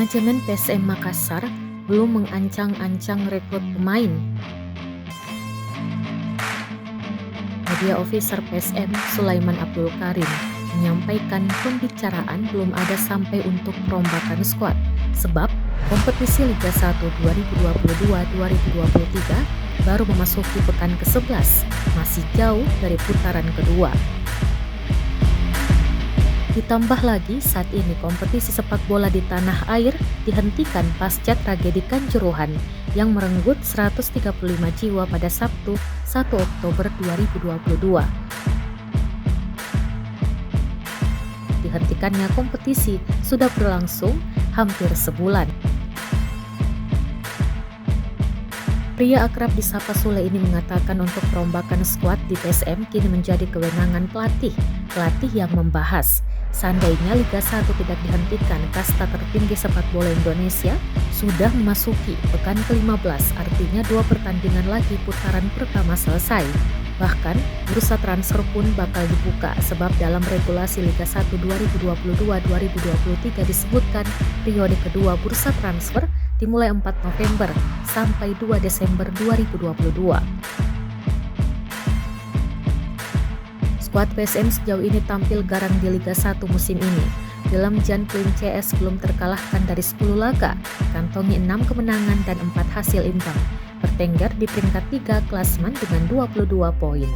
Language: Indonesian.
Manajemen PSM Makassar belum mengancang-ancang rekrut pemain. Media Officer PSM Sulaiman Abdul Karim menyampaikan pembicaraan belum ada sampai untuk perombakan skuad, sebab kompetisi Liga 1 2022-2023 baru memasuki pekan ke-11, masih jauh dari putaran kedua. Ditambah lagi saat ini kompetisi sepak bola di tanah air dihentikan pasca tragedi Kanjuruhan yang merenggut 135 jiwa pada Sabtu 1 Oktober 2022. Dihentikannya kompetisi sudah berlangsung hampir sebulan. Pria akrab disapa Sule ini mengatakan untuk perombakan skuad di PSM kini menjadi kewenangan pelatih yang membahas. Seandainya Liga 1 tidak dihentikan, kasta tertinggi sepak bola Indonesia sudah memasuki pekan ke-15, artinya 2 pertandingan lagi putaran pertama selesai. Bahkan, bursa transfer pun bakal dibuka sebab dalam regulasi Liga 1 2022-2023 disebutkan periode kedua bursa transfer dimulai 4 November sampai 2 Desember 2022. Skuad PSM sejauh ini tampil garang di Liga 1 musim ini. Dalam Jan Klin CS belum terkalahkan dari 10 laga, kantongi 6 kemenangan dan 4 hasil imbang. Bertengger di peringkat 3 klasemen dengan 22 poin.